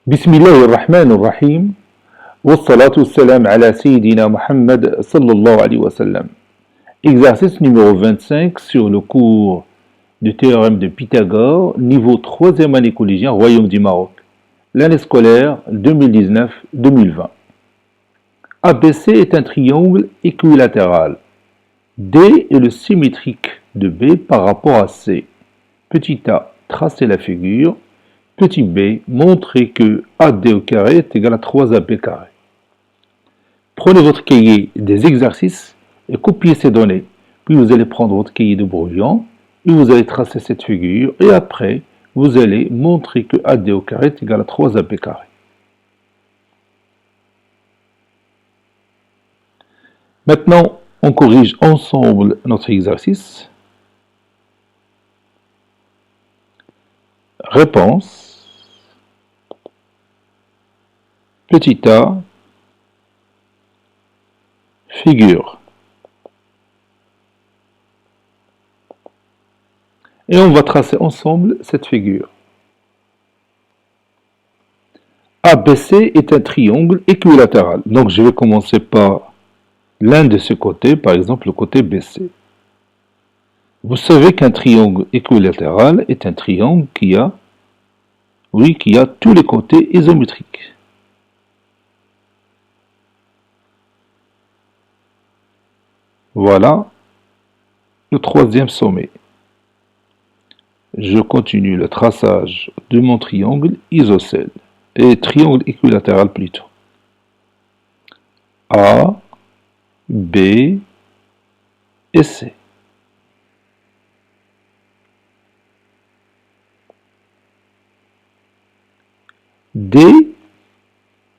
بسم الله الرحمن الرحيم والصلاة والسلام على سيدنا Muhammad sallallahu alayhi wa sallam. Exercice numéro 25 sur le cours du théorème de Pythagore, niveau 3e année collégien, Royaume du Maroc. L'année scolaire 2019-2020. ABC est un triangle équilatéral. D est le symétrique de B par rapport à C. Petit a, tracez la figure. Petit b, montrez que AD au carré est égal à 3AB carré. Prenez votre cahier des exercices et copiez ces données. Puis vous allez prendre votre cahier de brouillon et vous allez tracer cette figure. Et après, vous allez montrer que AD au carré est égal à 3AB carré. Maintenant, on corrige ensemble notre exercice. Réponse. Petit a, figure. Et on va tracer ensemble cette figure. ABC est un triangle équilatéral. Donc je vais commencer par l'un de ces côtés, par exemple le côté BC. Vous savez qu'un triangle équilatéral est un triangle qui a tous les côtés isométriques. Voilà le troisième sommet. Je continue le traçage de mon triangle isocèle, et triangle équilatéral plutôt. A, B et C. D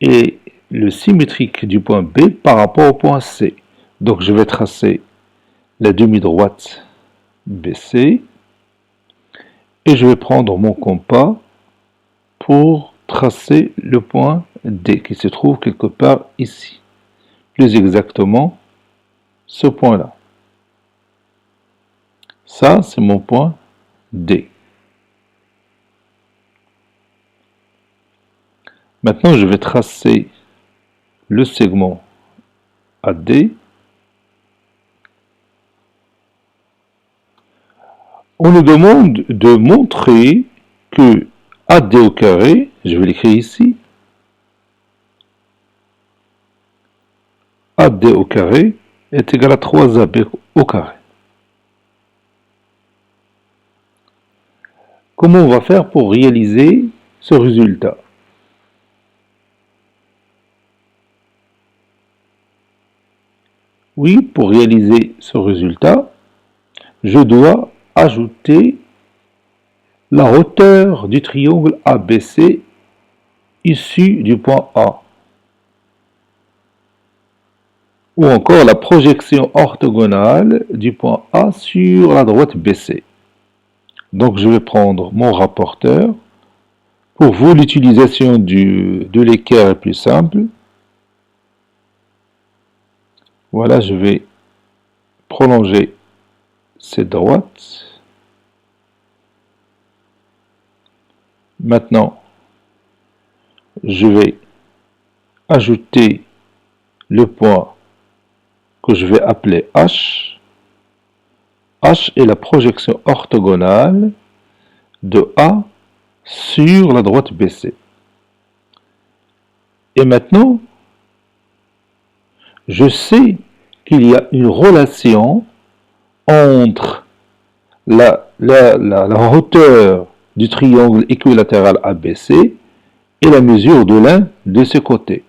est le symétrique du point B par rapport au point C. Donc je vais tracer la demi-droite BC et je vais prendre mon compas pour tracer le point D qui se trouve quelque part ici. Plus exactement, ce point-là. Ça, c'est mon point D. Maintenant, je vais tracer le segment AD. On nous demande de montrer que AD au carré, je vais l'écrire ici, AD au carré est égal à 3AB au carré. Comment on va faire pour réaliser ce résultat? Oui, pour réaliser ce résultat, je dois ajouter la hauteur du triangle ABC issu du point A. Ou encore la projection orthogonale du point A sur la droite BC. Donc je vais prendre mon rapporteur. Pour vous, l'utilisation de l'équerre est plus simple. Voilà, je vais prolonger cette droite. Maintenant, je vais ajouter le point que je vais appeler H. H est la projection orthogonale de A sur la droite BC. Et maintenant, je sais qu'il y a une relation entre la hauteur du triangle équilatéral ABC et la mesure de l'un de ses côtés.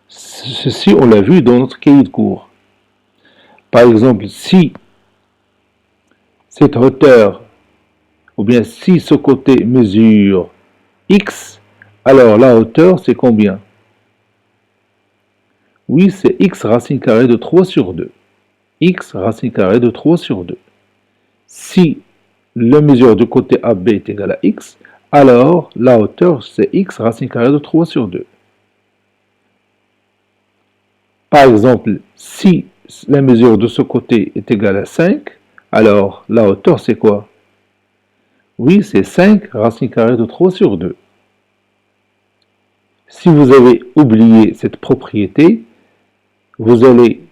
Ceci, on l'a vu dans notre cahier de cours. Par exemple, si cette hauteur, ou bien si ce côté mesure x, alors la hauteur, c'est combien? Oui, c'est x racine carrée de 3 sur 2. X racine carrée de 3 sur 2. Si la mesure du côté AB est égale à x, alors la hauteur, c'est x racine carrée de 3 sur 2. Par exemple, si la mesure de ce côté est égale à 5, alors la hauteur, c'est quoi? Oui, c'est 5 racine carrée de 3 sur 2. Si vous avez oublié cette propriété, vous allez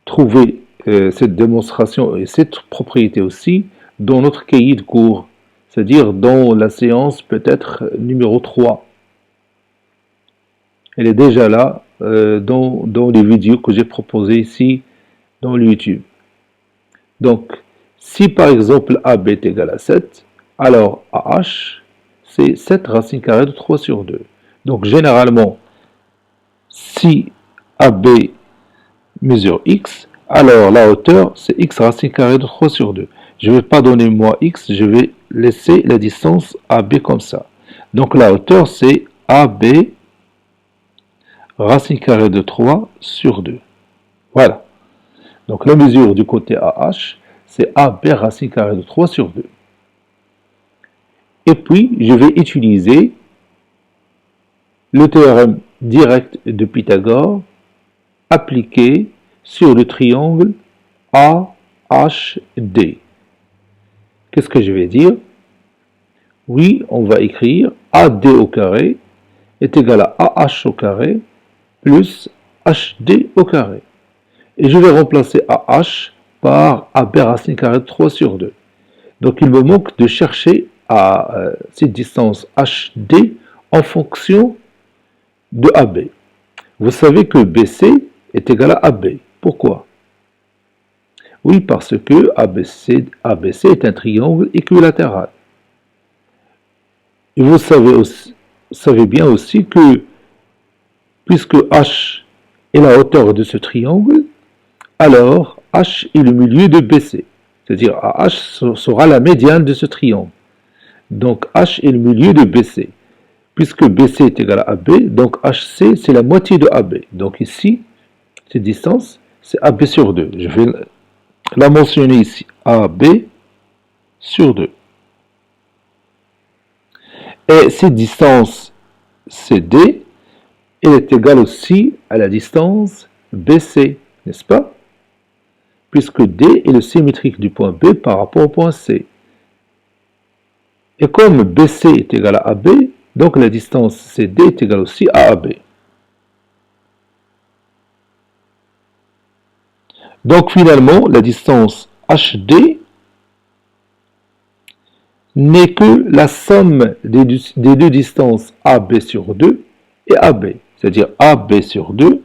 trouver cette démonstration et cette propriété aussi dans notre cahier de cours, c'est-à-dire dans la séance peut-être numéro 3. Elle est déjà là dans les vidéos que j'ai proposées ici dans le YouTube. Donc, si par exemple AB est égal à 7, alors AH, c'est 7 racines carrées de 3 sur 2. Donc, généralement, si AB mesure X, alors la hauteur, c'est X racine carrée de 3 sur 2. Je ne vais pas donner moi X, je vais laisser la distance AB comme ça. Donc, la hauteur, c'est AB racine carrée de 3 sur 2. Voilà. Donc, la mesure du côté AH, c'est AB racine carrée de 3 sur 2. Et puis, je vais utiliser le théorème direct de Pythagore appliqué sur le triangle AHD. Qu'est-ce que je vais dire? Oui, on va écrire AD au carré est égal à AH au carré plus HD au carré. Et je vais remplacer AH par AB racine carrée de 3 sur 2. Donc il me manque de chercher à cette distance HD en fonction de AB. Vous savez que BC est égal à AB. Pourquoi? Oui, parce que ABC est un triangle équilatéral. Et vous savez bien aussi que puisque H est la hauteur de ce triangle, alors H est le milieu de BC. C'est-à-dire H sera la médiane de ce triangle. Donc H est le milieu de BC. Puisque BC est égal à AB, donc HC c'est la moitié de AB. Donc ici, cette distance, c'est AB sur 2. Je vais la mentionner ici, AB sur 2. Et cette distance CD, elle est égale aussi à la distance BC, n'est-ce pas? Puisque D est le symétrique du point B par rapport au point C. Et comme BC est égal à AB, donc la distance CD est égale aussi à AB. Donc finalement, la distance HD n'est que la somme des deux distances AB sur 2 et AB, c'est-à-dire AB sur 2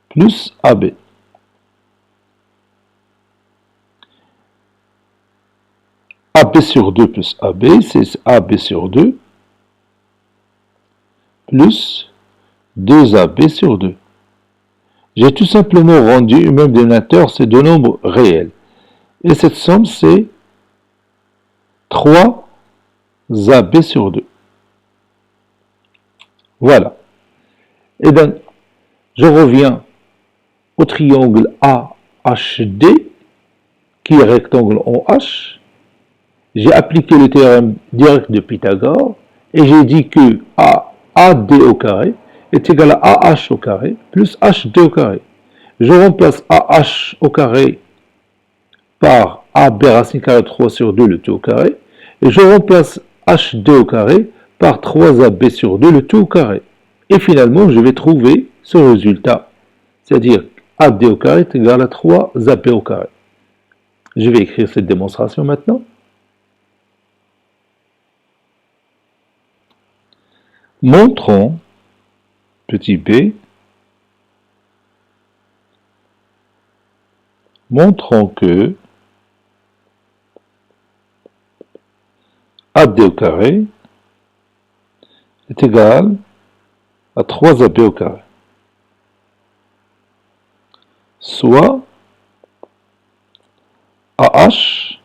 plus AB. AB sur 2 plus AB, c'est AB sur 2 plus 2AB sur 2. J'ai tout simplement rendu un même dénominateur ces deux nombres réels. Et cette somme, c'est 3AB sur 2. Voilà. Et bien, je reviens au triangle AHD, qui est rectangle en H. J'ai appliqué le théorème direct de Pythagore, et j'ai dit que AD au carré est égal à AH au carré plus HD au carré. Je remplace AH au carré par AB racine carrée de 3 sur 2 le tout au carré, et je remplace HD au carré par 3AB sur 2 le tout au carré. Et finalement, je vais trouver ce résultat, c'est-à-dire AD au carré est égal à 3AB au carré. Je vais écrire cette démonstration maintenant. Montrons, petit b, montrons que AD au carré est égal à 3AB au carré. Soit AH,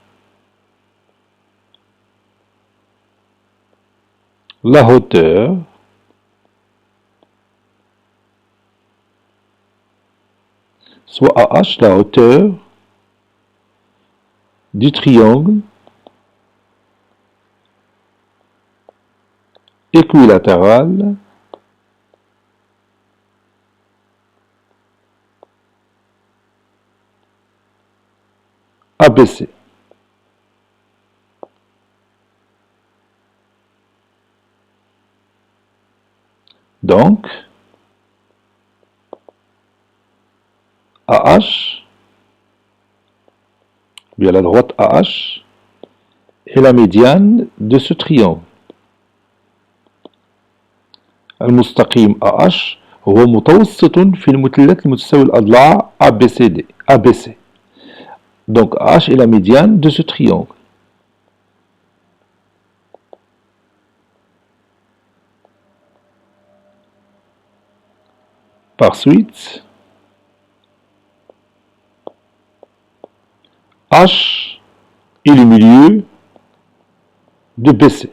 la hauteur, soit AH, la hauteur du triangle équilatéral ABC. Donc, AH, bien la droite AH, est la médiane de ce triangle. المستقيم AH هو متوسط في المثلث المتساوي الأضلاع ABCD. ABC. Donc H est la médiane de ce triangle. Par suite, H est le milieu de BC.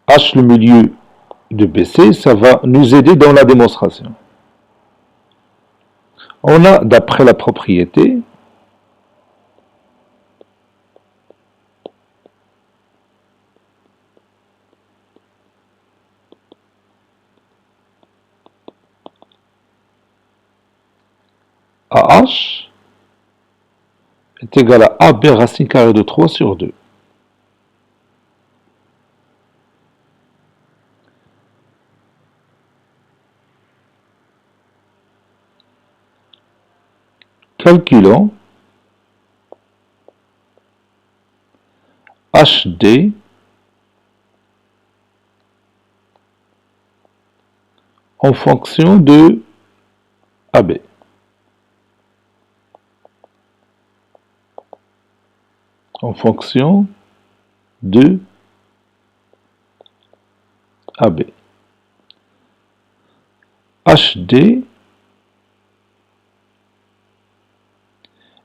H le milieu de BC, ça va nous aider dans la démonstration. On a, d'après la propriété, AH est égal à AB racine carrée de 3 sur 2. Calculons HD en fonction de AB. En fonction de AB. HD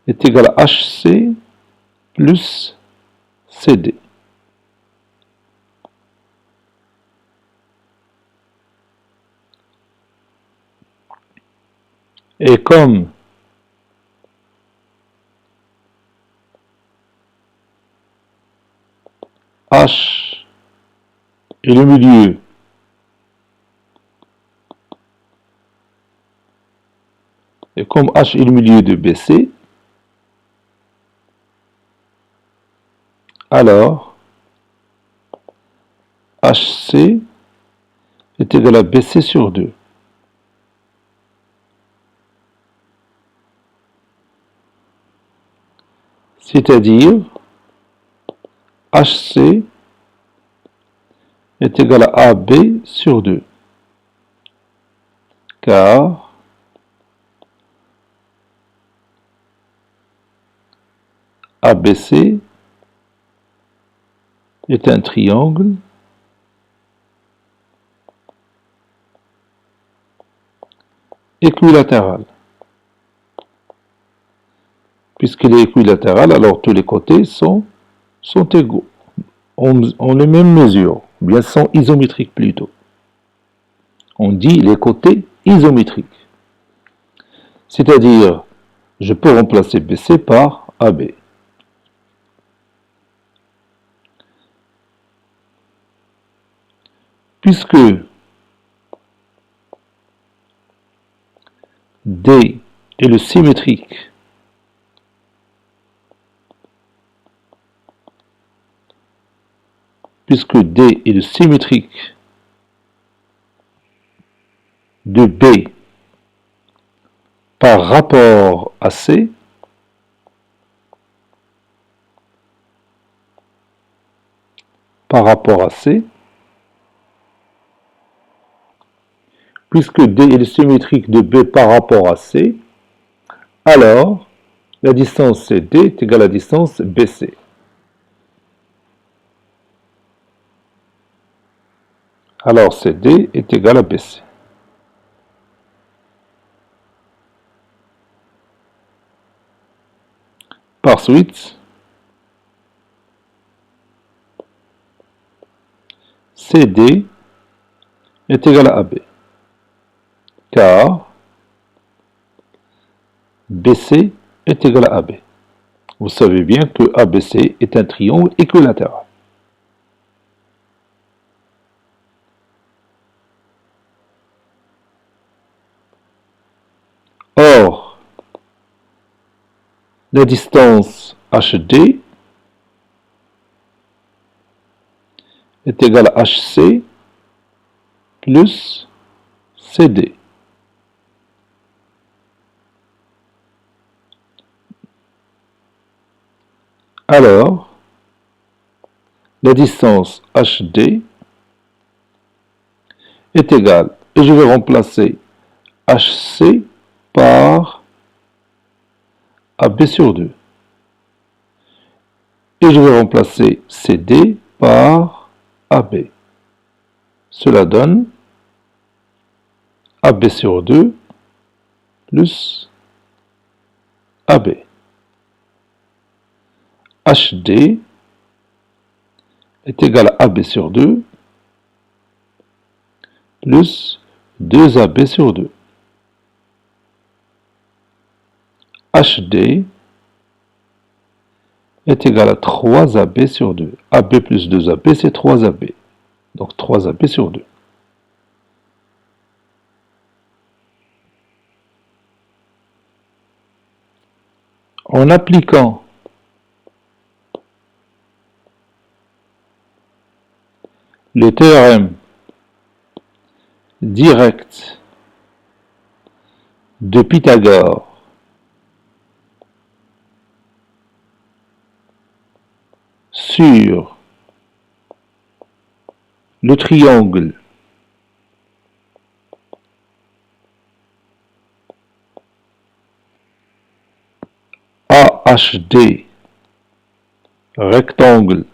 est égal à HC plus CD. Et comme H est le milieu de BC, alors HC est égal à BC sur 2. C'est-à-dire HC est égal à AB sur 2. Car ABC est un triangle équilatéral. Puisqu'il est équilatéral, alors tous les côtés sont égaux, ont les mêmes mesures, bien sont isométriques plutôt. On dit les côtés isométriques. C'est-à-dire, je peux remplacer BC par AB. Puisque D est le symétrique de B par rapport à C, puisque D est le symétrique de B par rapport à C, alors la distance CD est égale à la distance BC. Alors CD est égal à BC. Par suite, CD est égal à AB, car BC est égal à AB. Vous savez bien que ABC est un triangle équilatéral. Or, la distance HD est égal à HC plus CD. Alors, la distance HD est égale, et je vais remplacer HC par AB sur 2. Et je vais remplacer CD par AB. Cela donne AB sur 2 plus AB. HD est égal à AB sur 2 plus 2AB sur 2. HD est égal à 3AB sur 2. AB plus 2AB, c'est 3AB. Donc 3AB sur 2. En appliquant le théorème direct de Pythagore sur le triangle AHD rectangle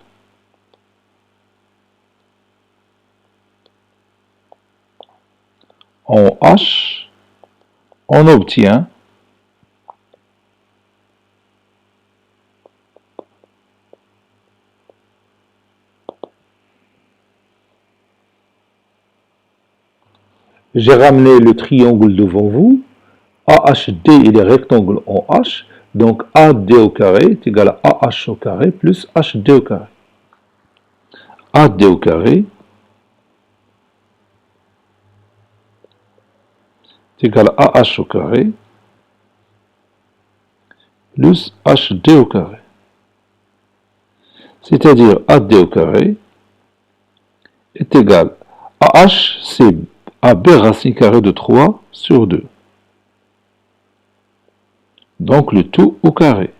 en H, on obtient j'ai ramené le triangle devant vous, AHD et les rectangles en H, donc AD au carré est égal à AH au carré plus HD au carré. AD au carré est égal à AH au carré plus HD au carré. C'est-à-dire AD au carré est égal à AH, c'est AB racine carrée de 3 sur 2. Donc le tout au carré.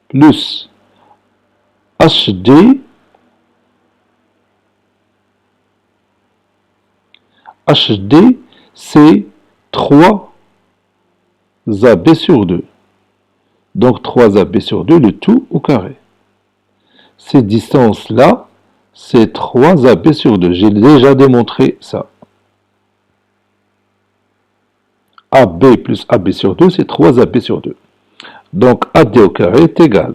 Plus HD, HD c'est 3 AB sur 2. Donc 3 AB sur 2, le tout au carré. Cette distance-là, c'est 3 AB sur 2. J'ai déjà démontré ça. AB plus AB sur 2, c'est 3 AB sur 2. Donc AD au carré est égal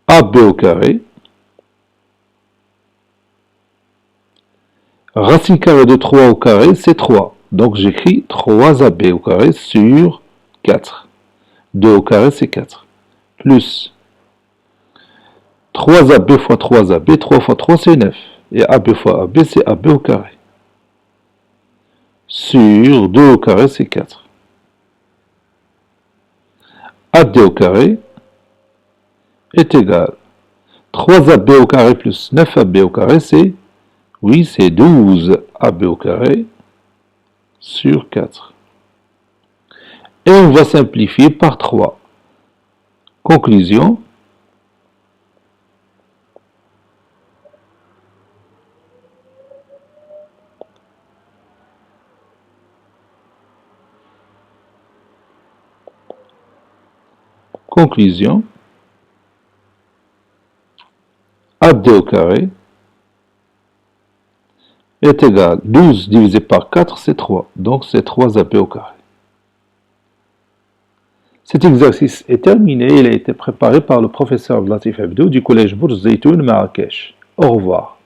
à AB au carré, racine carrée de 3 au carré, c'est 3. Donc j'écris 3 AB au carré sur 4. 2 au carré, c'est 4. Plus 3 AB fois 3 AB, 3 fois 3, c'est 9. Et AB fois AB, c'est AB au carré. Sur 2 au carré, c'est 4. AD au carré est égal. 3 AB au carré plus 9 AB au carré, c'est, oui, c'est 12 AB au carré sur 4. Et on va simplifier par 3. Conclusion. Conclusion. AD au carré est égal. 12 divisé par 4, c'est 3. Donc c'est 3 AB au carré. Cet exercice est terminé. Il a été préparé par le professeur Latif Abdou du collège Bourz Zeytoun Marrakech. Au revoir.